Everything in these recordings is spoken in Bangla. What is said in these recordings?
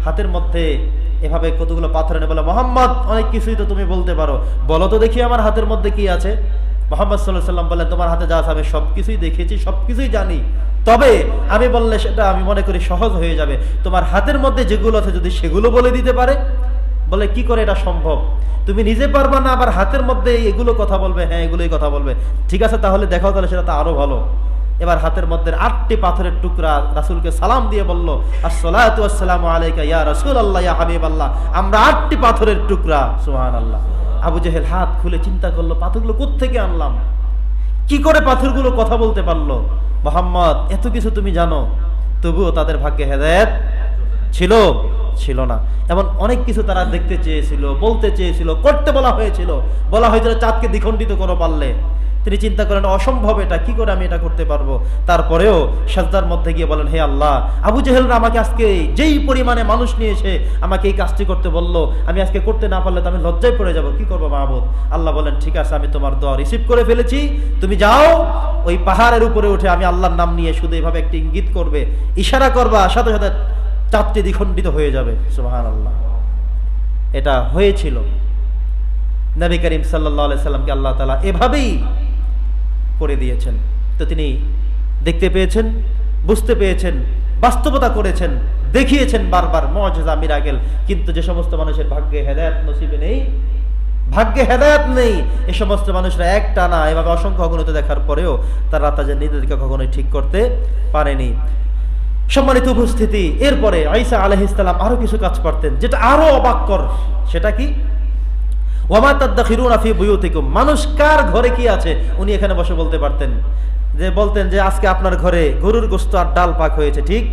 হাতের মধ্যে এভাবে কতগুলো পাথর এনে বলে, মোহাম্মদ অনেক কিছুই তো তুমি বলতে পারো, বলো তো দেখি আমার হাতের মধ্যে কি আছে। মুহাম্মদ সাল্লাল্লাহু আলাইহি ওয়াসাল্লাম বললেন, তোমার হাতে যা আছে আমি সবকিছুই দেখেছি, সবকিছুই জানি, তবে আমি বললে সেটা আমি মনে করি সহজ হয়ে যাবে। তোমার হাতের মধ্যে যেগুলো আছে যদি সেগুলো বলে দিতে পারে। বলে, কি করে এটা সম্ভব? তুমি নিজে পারবা না, আবার হাতের মধ্যে এগুলো কথা বলবে? হ্যাঁ, এগুলোই কথা বলবে। ঠিক আছে, তাহলে দেখাও, তাহলে সেটা তো আরো ভালো। এবার হাতের মধ্যে 8টি পাথরের টুকরা রাসূলকে সালাম দিয়ে বলল, আসসালাতু ওয়াসসালামু আলাইকা ইয়া রাসূলুল্লাহ ইয়া হাবিবাল্লাহ। আমরা 8টি পাথরের টুকরা। সুবহানাল্লাহ। আবু জেহেল হাত খুলে চিন্তা করলো, পাথরগুলো কোত্থেকে আনলাম, কি করে পাথরগুলো কথা বলতে পারলো? মুহাম্মদ, এত কিছু তুমি জানো, তবুও তাদের ভাগ্যে হেদায়েত ছিল না। এমন অনেক কিছু তারা দেখতে চেয়েছিল, বলতে চেয়েছিল, করতে বলা হয়েছিল চাঁদকে দ্বিখণ্ডিত করো পারলে। তিনি চিন্তা করেন, অসম্ভব, এটা কি করে আমি এটা করতে পারবো? তারপরেও সাজদার মধ্যে গিয়ে বলেন, হে আল্লাহ, আবু জেহেলরা আমাকে আজকে যেই পরিমাণে মানুষ নিয়ে এসে আমাকে এই কাজটি করতে বললো, আমি আজকে করতে না পারলে তো আমি লজ্জায় পড়ে যাবো, কি করবো মাহবুব? আল্লাহ বলেন, ঠিক আছে, আমি তোমার দোয়া রিসিভ করে ফেলেছি, তুমি যাও, ওই পাহাড়ের উপরে উঠে আমি আল্লাহর নাম নিয়ে শুধু এভাবে একটি ইঙ্গিত করবে, ইশারা করবা, সাথে সাথে চাঁদটি দ্বিখণ্ডিত হয়ে যাবে। সুবহানাল্লাহ। এটা হয়েছিল। নবী করিম সাল্লাল্লাহু আলাইহি সাল্লামকে আল্লাহ তাআলা এভাবেই করে দিয়েছেন। তো তিনি দেখতে পেয়েছেন, বুঝতে পেয়েছেন, বাস্তবতা করেছেন, দেখিয়েছেন বারবার মুআজিজা, মিরাকেল। কিন্তু যে সমস্ত মানুষের ভাগ্যে হেদায়েত নসিবে নেই, এই সমস্ত মানুষরা একটানা এভাবে অসংখ্য অগণিত দেখার পরেও তারা তাদের নিজেদেরকে কখনোই ঠিক করতে পারেনি। সম্মানিত উপস্থিতি, এরপরে ঈসা আলাইহিস সালাম আরো কিছু কাজ করতেন যেটা আরো অবাককর। সেটা কি? ওয়ামা তাদাখিরুনা ফি বুয়ুতিকুম। মানুষ কার ঘরে কি আছে উনি এখানে বসে বলতে পারতেন। বলতেন যে আজকে আপনার ঘরে গরুর গোশত আর ডাল পাক হয়েছে, ঠিক?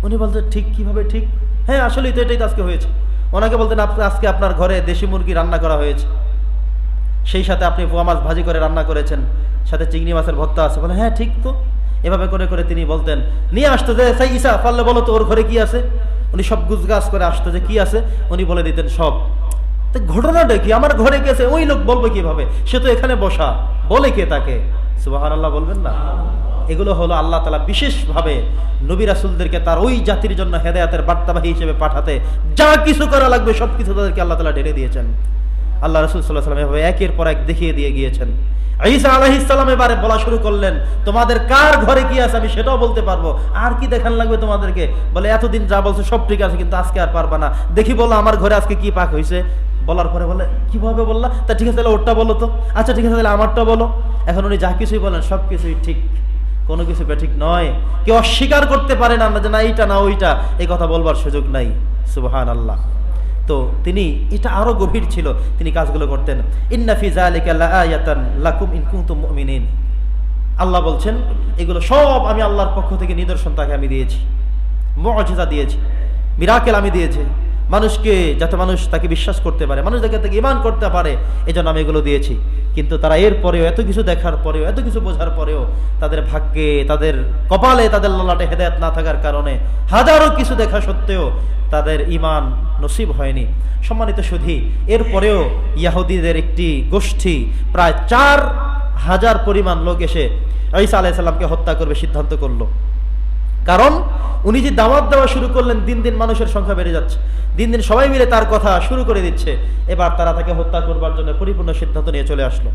উনি বলতেন, ঠিক? কিভাবে ঠিক? হ্যাঁ, আসলেই তো এটাই তো আজকে হয়েছে। ওনাকে বলতেন, আজকে আপনার ঘরে দেশি মুরগি রান্না করা হয়েছে, সেই সাথে আপনি পোয়া মাছ ভাজি করে রান্না করেছেন, সাথে চিংড়ি মাছের ভর্তা আছে। বলে, হ্যাঁ ঠিক তো। এভাবে করে করে তিনি বলতেন, নিয়ে আসতো যে সেই ঈসা, পারলে বলো তো ওর ঘরে কি আছে। উনি সব গুজগাছ করে আসতো যে কি আছে, উনি বলে দিতেন সব। তো ঘটনাটা কি, আমার ঘরে গেছে, ওই লোক বলবে কিভাবে? সে তো এখানে বসা, বলে কে তাকে? সুবহানাল্লাহ বলবেন না? এগুলো হলো আল্লাহ তাআলা বিশেষভাবে নবী রাসূলদেরকে তার ওই জাতির জন্য হেদায়েতের বার্তাবাহী হিসেবে পাঠাতে যা কিছু করা লাগবে সবকিছু তাদেরকে আল্লাহ তাআলা ঢেলে দিয়েছেন। আল্লাহ রাসূল সাল্লাল্লাহু আলাইহি ওয়াসাল্লাম এভাবে একের পর এক দেখিয়ে দিয়ে গিয়েছেন। ঈসা আলাইহিস সালাম এবারে বলা শুরু করলেন, তোমাদের কার ঘরে কি আছে আমি সেটাও বলতে পারবো, আর কি দেখান লাগবে তোমাদেরকে? বলে, এতদিন যা বলছো সব ঠিক আছে, কিন্তু আজকে আর পারবা না। দেখি বলো আমার ঘরে আজকে কি পাক হয়েছে। বলার পরে বলে, কিভাবে বললা? তা ঠিক আছে, তাহলে ওরটা বলো তো। আচ্ছা ঠিক আছে, তাহলে আমারটা বলো। এখন উনি যা কিছুই বলেন সব কিছুই ঠিক, কোনো কিছু ঠিক নয়। কেউ অস্বীকার করতে পারে না যে না এইটা না ওইটা, এই কথা বলবার সুযোগ নাই। সুবহানাল্লাহ। তো তিনি এটা আরো গভীর ছিল, তিনি কাজগুলো করতেন। ইন্না ফি যালিকা লাআয়াতান লাকুম ইন কুনতুম মুমিনিন। আল্লাহ বলছেন, এগুলো সব আমি আল্লাহর পক্ষ থেকে নিদর্শন তাকে আমি দিয়েছি, মুআজিজা দিয়েছি, মিরাকেল আমি দিয়েছি মানুষকে, যাতে মানুষ তাকে বিশ্বাস করতে পারে, মানুষ যাতে তাকে ঈমান করতে পারে, এজন্য আমি এগুলো দিয়েছি। কিন্তু তারা এর পরেও, এত কিছু দেখার পরেও, এত কিছু বোঝার পরেও তাদের ভাগ্যে, তাদের কপালে, তাদের ললাটে হেদায়েত না থাকার কারণে হাজারো কিছু দেখা সত্ত্বেও তাদের ঈমান নসিব হয়নি। সম্মানিত সুধী, এরপরেও ইহুদীদের একটি গোষ্ঠী প্রায় 4000 পরিমাণ লোক এসে ঈসা আলাইহিস সালামকে হত্যা করবে সিদ্ধান্ত করলো। কারণ উনি যে দাওয়াত দেওয়া শুরু করলেন, দিন দিন মানুষের সংখ্যা বেড়ে যাচ্ছে, দিন দিন সবাই মিলে তার কথা শুরু করে দিচ্ছে। এবার তারা তাকে হত্যা করবার জন্য পরিপূর্ণ সিদ্ধান্ত নিয়ে চলে আসলো।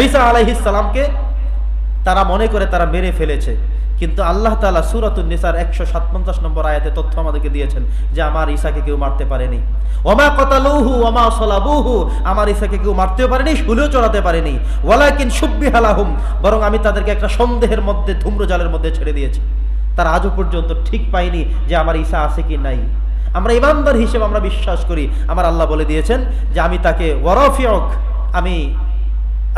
ঈসা আলাইহিস সালামকে তারা মনে করে তারা মেরে ফেলেছে, কিন্তু আল্লাহ তাআলা সূরাতুন নিসার 157 নম্বর আয়াতে তথ্য আমাদেরকে দিয়েছেন যে আমার ঈসাকে কেউ মারতে পারেনি। ওমা কাতালুহু ওমা সালাবুহু, আমার ঈসাকে কেউ মারতেও পারেনি, শুলেও চড়াতে পারেনি। ওয়ালাকিন শুববিহা লাহুম, বরং আমি তাদেরকে একটা সন্দেহের মধ্যে, ধূম্রজালের মধ্যে ছেড়ে দিয়েছি। তারা আজও পর্যন্ত ঠিক পায়নি যে আমার ঈসা আছে কি নাই। আমরা ঈমানদার হিসেবে আমরা বিশ্বাস করি, আমার আল্লাহ বলে দিয়েছেন যে আমি তাকে ওয়ারাফিউক, আমি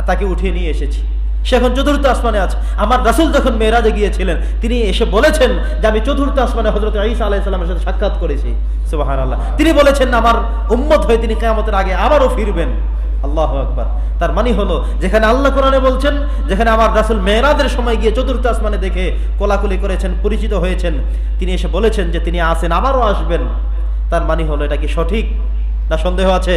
তাকে উঠিয়ে নিয়ে এসেছি, সে এখন চতুর্থ আসমানে আছে। আমার রাসূল যখন মেরাজে গিয়েছিলেন তিনি এসে বলেছেন যে আমি চতুর্থ আসমানে হযরত ঈসা আলাইহিস সালামের সাথে সাক্ষাৎ করেছি। সুবহানাল্লাহ। তিনি বলেছেন আমার উম্মত হয়ে তিনি কিয়ামতের আগে আবারও ফিরবেন। আল্লাহু আকবার। তার মানে হলো, যেখানে আল্লাহ কোরআনে বলছেন, যেখানে আমার রাসূল মেরাজের সময় গিয়ে চতুর্থ আসমানে দেখে কোলাকুলি করেছেন, পরিচিত হয়েছেন, তিনি এসে বলেছেন যে তিনি আছেন, আবারও আসবেন। তার মানে হলো, এটা কি সঠিক না সন্দেহ আছে?